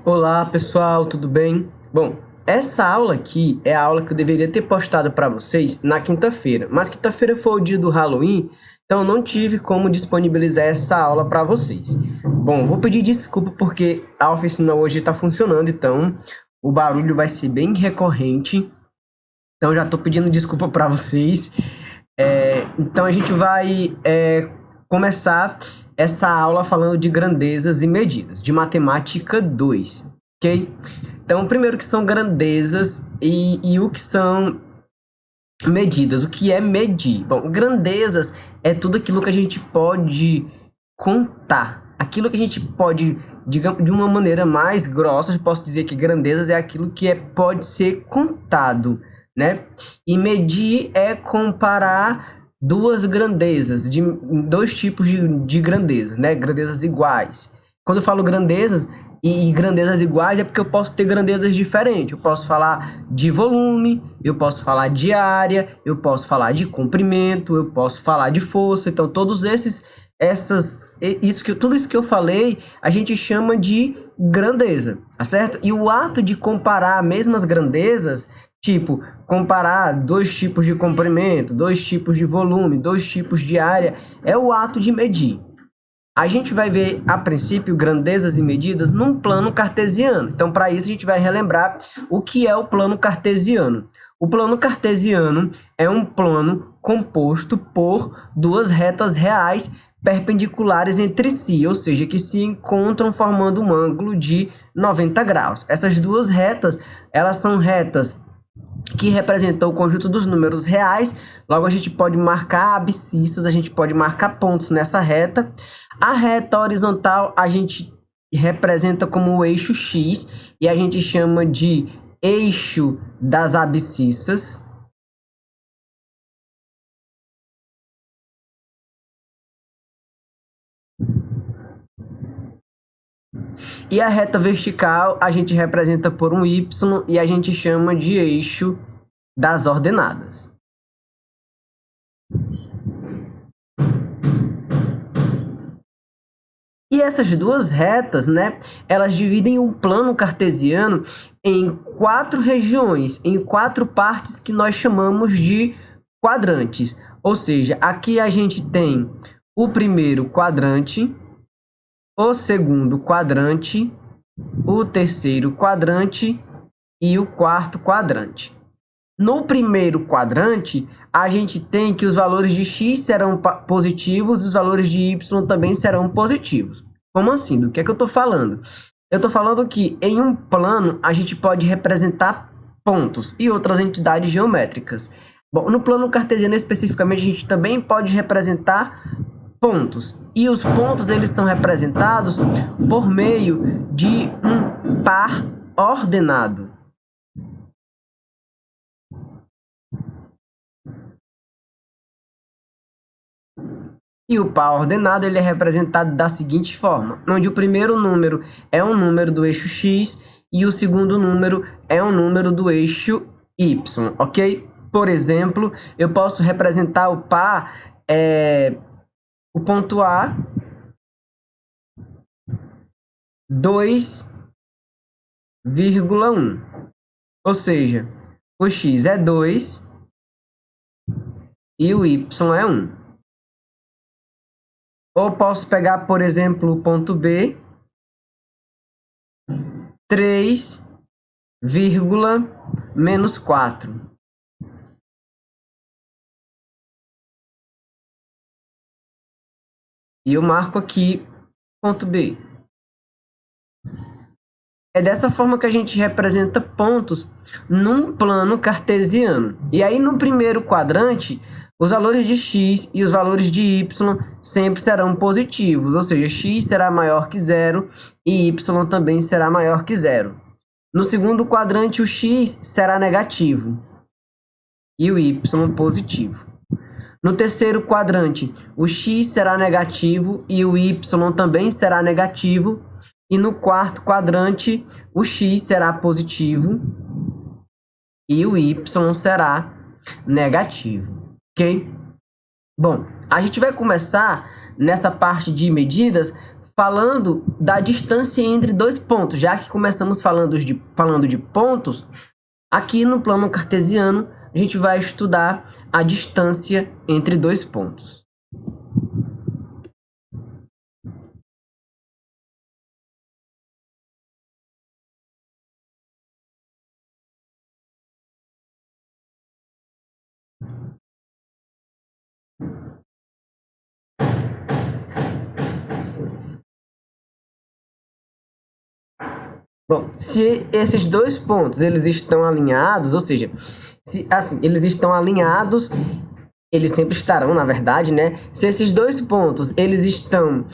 Olá pessoal, tudo bem? Bom, essa aula aqui é a aula que eu deveria ter postado para vocês na quinta-feira, mas quinta-feira foi o dia do Halloween, então não tive como disponibilizar essa aula para vocês. Bom, vou pedir desculpa porque a oficina hoje está funcionando, então o barulho vai ser bem recorrente, então já estou pedindo desculpa para vocês. Então a gente vai começar essa aula falando de grandezas e medidas, de matemática 2, ok? Então, primeiro que são grandezas e o que são medidas. O que é medir? Bom, grandezas é tudo aquilo que a gente pode contar. Aquilo que a gente pode, digamos, de uma maneira mais grossa, eu posso dizer que grandezas é aquilo que pode ser contado, né? E medir é comparar duas grandezas, dois tipos de grandezas, né? Grandezas iguais. Quando eu falo grandezas e grandezas iguais é porque eu posso ter grandezas diferentes. Eu posso falar de volume, eu posso falar de área, eu posso falar de comprimento, eu posso falar de força. Então, todos tudo isso que eu falei, a gente chama de grandeza, tá certo? E o ato de comparar mesmas grandezas, tipo, comparar dois tipos de comprimento, dois tipos de volume, dois tipos de área, é o ato de medir. A gente vai ver, a princípio, grandezas e medidas num plano cartesiano. Então, para isso, a gente vai relembrar o que é o plano cartesiano. O plano cartesiano é um plano composto por duas retas reais perpendiculares entre si, ou seja, que se encontram formando um ângulo de 90 graus. Essas duas retas, elas são retas que representam o conjunto dos números reais. Logo, a gente pode marcar abscissas, a gente pode marcar pontos nessa reta. A reta horizontal a gente representa como o eixo X e a gente chama de eixo das abscissas. E a reta vertical a gente representa por um Y e a gente chama de eixo das ordenadas. E essas duas retas, né, elas dividem um plano cartesiano em quatro regiões, em quatro partes que nós chamamos de quadrantes. Ou seja, aqui a gente tem o primeiro quadrante, o segundo quadrante, o terceiro quadrante e o quarto quadrante. No primeiro quadrante, a gente tem que os valores de x serão positivos e os valores de y também serão positivos. Como assim? Do que é que eu estou falando? Eu estou falando que em um plano a gente pode representar pontos e outras entidades geométricas. Bom, no plano cartesiano especificamente a gente também pode representar pontos. E os pontos eles são representados por meio de um par ordenado. E o par ordenado ele é representado da seguinte forma, onde o primeiro número é um número do eixo x e o segundo número é um número do eixo y, ok? Por exemplo, eu posso representar o par, o ponto A, 2,1. Ou seja, o x é 2 e o y é 1. Ou posso pegar, por exemplo, o ponto B, 3, menos 4. E eu marco aqui ponto B. É dessa forma que a gente representa pontos num plano cartesiano. E aí no primeiro quadrante, os valores de x e os valores de y sempre serão positivos, ou seja, x será maior que zero e y também será maior que zero. No segundo quadrante, o x será negativo e o y positivo. No terceiro quadrante, o x será negativo e o y também será negativo. E no quarto quadrante, o x será positivo e o y será negativo, ok? Bom, a gente vai começar nessa parte de medidas falando da distância entre dois pontos, já que começamos falando de pontos, aqui no plano cartesiano a gente vai estudar a distância entre dois pontos. Bom, se esses dois pontos eles estão alinhados, ou seja, se assim, eles estão alinhados, eles sempre estarão, na verdade, né? Se esses dois pontos eles estão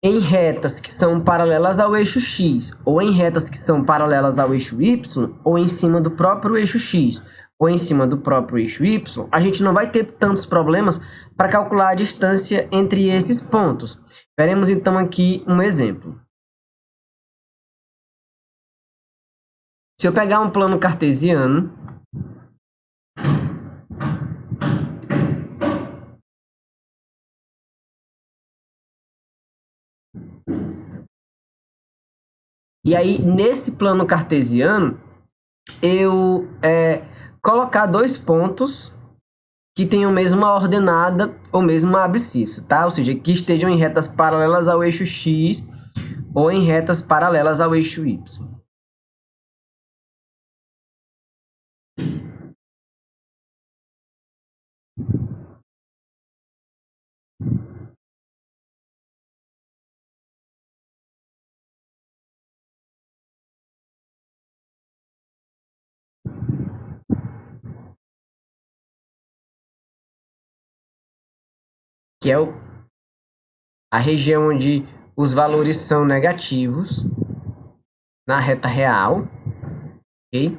em retas que são paralelas ao eixo x, ou em retas que são paralelas ao eixo y, ou em cima do próprio eixo x, ou em cima do próprio eixo y, a gente não vai ter tantos problemas para calcular a distância entre esses pontos. Veremos então aqui um exemplo. Se eu pegar um plano cartesiano, e aí nesse plano cartesiano eu colocar dois pontos que tenham a mesma ordenada ou mesma abscissa, tá? Ou seja, que estejam em retas paralelas ao eixo x ou em retas paralelas ao eixo y. Que é a região onde os valores são negativos na reta real, ok?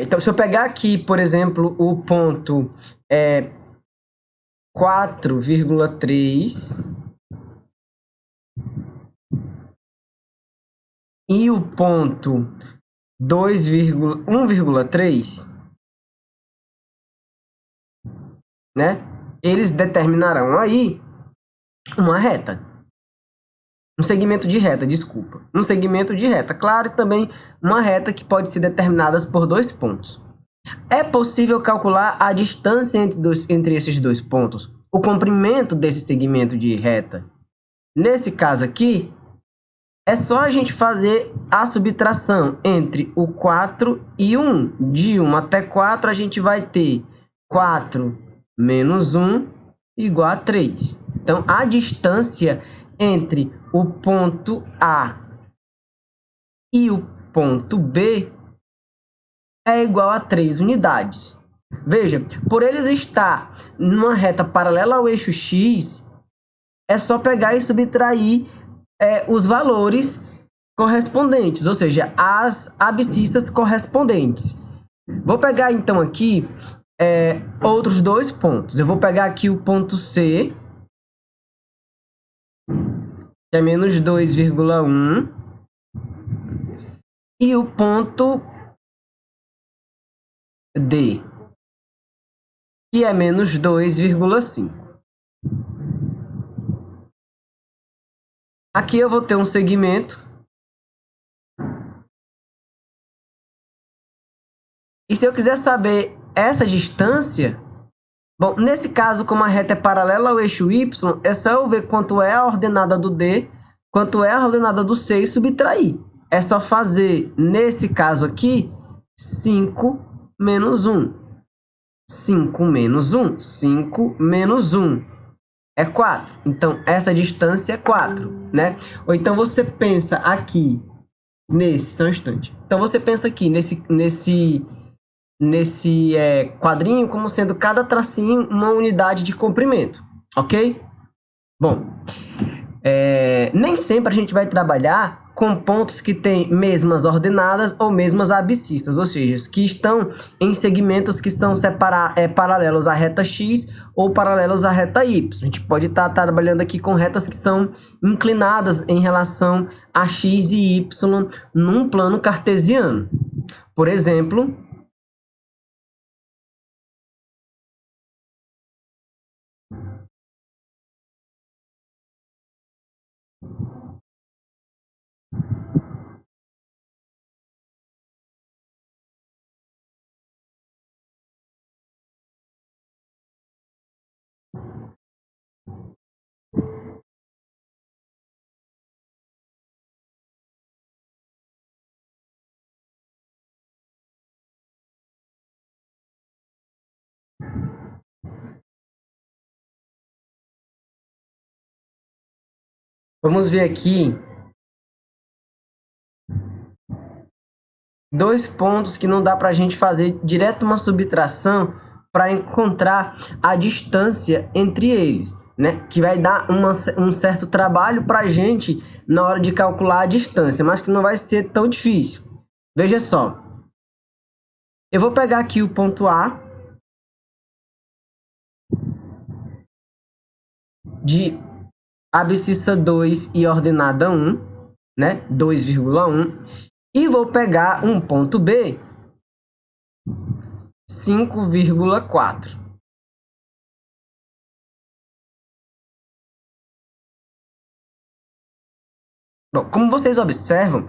Então, se eu pegar aqui, por exemplo, o ponto 4,3 e o ponto 1,3, né? Eles determinarão aí uma reta. Um segmento de reta, desculpa. Um segmento de reta, claro, e também uma reta que pode ser determinada por dois pontos. É possível calcular a distância entre esses dois pontos, o comprimento desse segmento de reta. Nesse caso aqui, é só a gente fazer a subtração entre o 4 e 1. De 1 até 4, a gente vai ter 4 menos 1 igual a 3. Então, a distância entre o ponto A e o ponto B é igual a 3 unidades. Veja, por eles estar numa reta paralela ao eixo x, é só pegar e subtrair os valores correspondentes, ou seja, as abscissas correspondentes. Vou pegar então aqui outros dois pontos. Eu vou pegar aqui o ponto C, que é menos 2,1, e o ponto D, que é menos 2,5. Aqui eu vou ter um segmento. E se eu quiser saber essa distância, bom, nesse caso, como a reta é paralela ao eixo y, é só eu ver quanto é a ordenada do D, quanto é a ordenada do C e subtrair. É só fazer, nesse caso aqui, 5 menos 1. 5 menos 1, 5 menos 1 é 4. Então, essa distância é 4, né? Ou então você pensa aqui, só um instante. Então, você pensa aqui, nesse quadrinho como sendo cada tracinho uma unidade de comprimento, ok? Bom, nem sempre a gente vai trabalhar com pontos que têm mesmas ordenadas ou mesmas abscissas, ou seja, que estão em segmentos que são paralelos à reta x ou paralelos à reta y. A gente pode estar trabalhando aqui com retas que são inclinadas em relação a x e y num plano cartesiano. Por exemplo, Vamos ver aqui dois pontos que não dá para a gente fazer direto uma subtração para encontrar a distância entre eles, né? Que vai dar um certo trabalho para a gente na hora de calcular a distância, mas que não vai ser tão difícil. Veja só, eu vou pegar aqui o ponto A de abscissa 2 e ordenada 1, né? 2,1. E vou pegar um ponto B, 5,4. Bom, como vocês observam,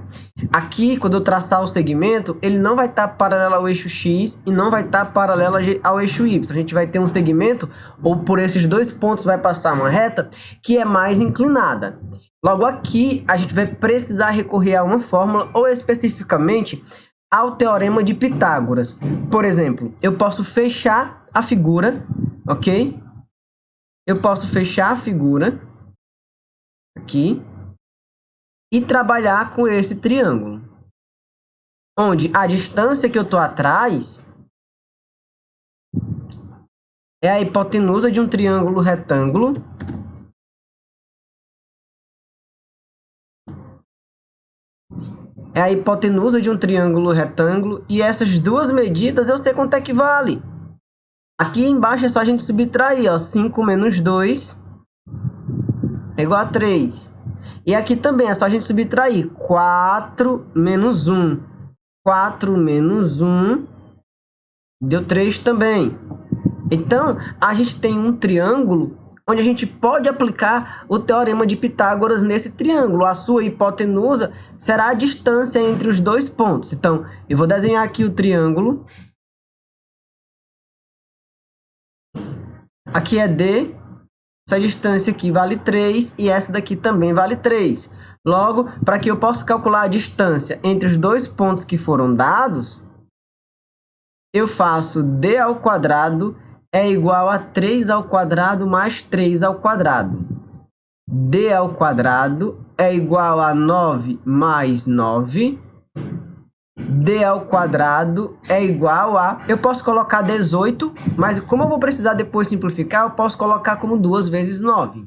aqui quando eu traçar o segmento, ele não vai estar paralelo ao eixo X e não vai estar paralelo ao eixo Y. A gente vai ter um segmento, ou por esses dois pontos vai passar uma reta, que é mais inclinada. Logo aqui, a gente vai precisar recorrer a uma fórmula, ou especificamente ao teorema de Pitágoras. Por exemplo, eu posso fechar a figura, ok? Eu posso fechar a figura aqui e trabalhar com esse triângulo, onde a distância que eu estou atrás é a hipotenusa de um triângulo retângulo e essas duas medidas eu sei quanto é que vale. Aqui embaixo é só a gente subtrair, ó, 5 menos 2 é igual a 3. E aqui também é só a gente subtrair 4 menos 1. 4 menos 1 deu 3 também. Então, a gente tem um triângulo onde a gente pode aplicar o teorema de Pitágoras nesse triângulo. A sua hipotenusa será a distância entre os dois pontos. Então, eu vou desenhar aqui o triângulo. Aqui é D. Essa distância aqui vale 3 e essa daqui também vale 3. Logo, para que eu possa calcular a distância entre os dois pontos que foram dados, eu faço D ao quadrado é igual a 3 ao quadrado mais 3 ao quadrado. D ao quadrado é igual a 9 mais 9. D ao quadrado é igual a... Eu posso colocar 18, mas como eu vou precisar depois simplificar, eu posso colocar como 2 vezes 9.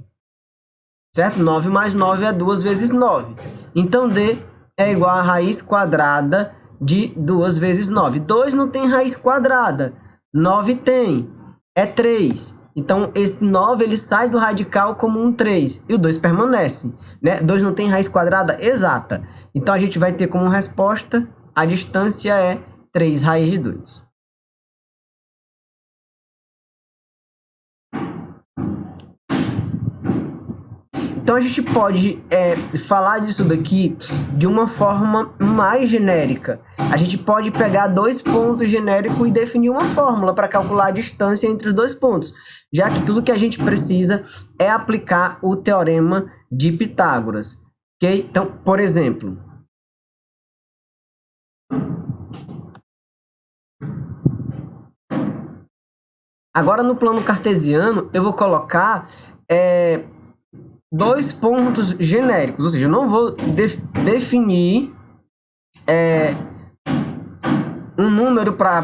Certo? 9 mais 9 é 2 vezes 9. Então, D é igual a raiz quadrada de 2 vezes 9. 2 não tem raiz quadrada. 9 tem. É 3. Então, esse 9 ele sai do radical como um 3. E o 2 permanece. Né? 2 não tem raiz quadrada exata. Então, a gente vai ter como resposta, a distância é 3 raiz de 2. Então, a gente pode falar disso daqui de uma forma mais genérica. A gente pode pegar dois pontos genéricos e definir uma fórmula para calcular a distância entre os dois pontos, já que tudo que a gente precisa é aplicar o teorema de Pitágoras. Ok? Então, por exemplo, agora no plano cartesiano eu vou colocar dois pontos genéricos, ou seja, eu não vou definir um número para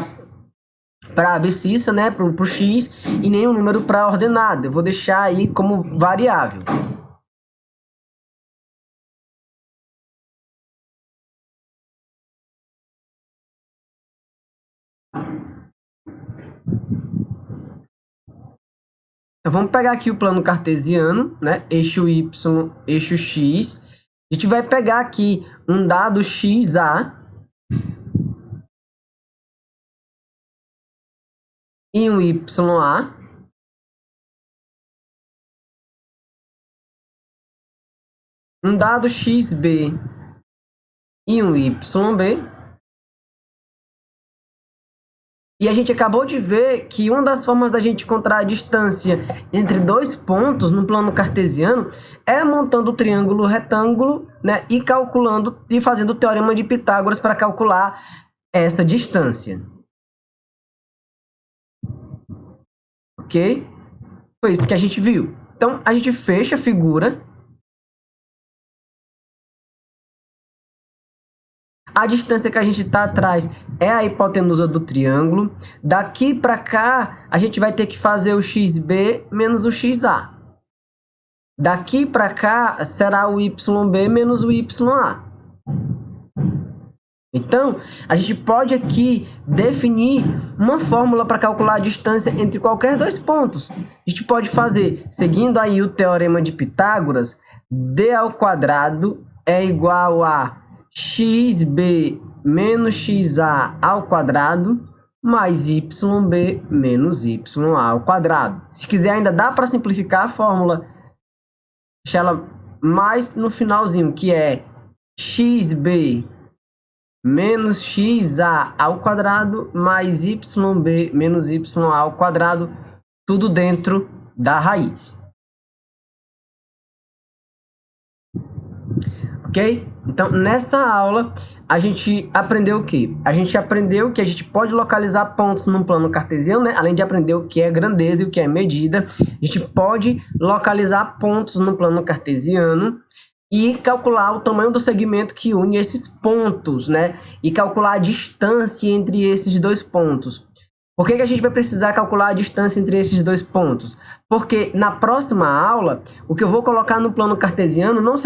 a abscissa, né, para o x, e nenhum número para a ordenada. Eu vou deixar aí como variável. Então, vamos pegar aqui o plano cartesiano, né, eixo y, eixo x. A gente vai pegar aqui um dado xa e um ya. Um dado xb e um yb. E a gente acabou de ver que uma das formas da gente encontrar a distância entre dois pontos no plano cartesiano é montando o triângulo retângulo, né, e calculando e fazendo o teorema de Pitágoras para calcular essa distância. Ok? Foi isso que a gente viu. Então, a gente fecha a figura. A distância que a gente está atrás é a hipotenusa do triângulo. Daqui para cá, a gente vai ter que fazer o xb menos o xa. Daqui para cá, será o yb menos o ya. Então, a gente pode aqui definir uma fórmula para calcular a distância entre qualquer dois pontos. A gente pode fazer, seguindo aí o teorema de Pitágoras, d ao quadrado é igual a xb menos xa ao quadrado mais yb menos ya ao quadrado. Se quiser, ainda dá para simplificar a fórmula. Deixa ela mais no finalzinho, que é xb menos xa ao quadrado mais yb menos ya ao quadrado, tudo dentro da raiz. Ok? Então, nessa aula, a gente aprendeu o quê? A gente aprendeu que a gente pode localizar pontos num plano cartesiano, né? Além de aprender o que é grandeza e o que é medida, a gente pode localizar pontos no plano cartesiano e calcular o tamanho do segmento que une esses pontos, né? E calcular a distância entre esses dois pontos. Por que a gente vai precisar calcular a distância entre esses dois pontos? Porque na próxima aula, o que eu vou colocar no plano cartesiano não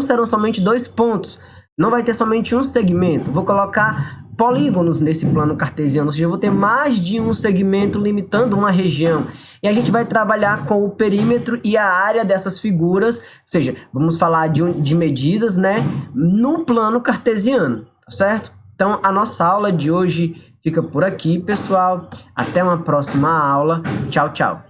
serão somente dois pontos. Não vai ter somente um segmento. Vou colocar polígonos nesse plano cartesiano, ou seja, eu vou ter mais de um segmento limitando uma região. E a gente vai trabalhar com o perímetro e a área dessas figuras, ou seja, vamos falar de medidas, né, no plano cartesiano, tá certo? Então, a nossa aula de hoje fica por aqui, pessoal. Até uma próxima aula. Tchau, tchau.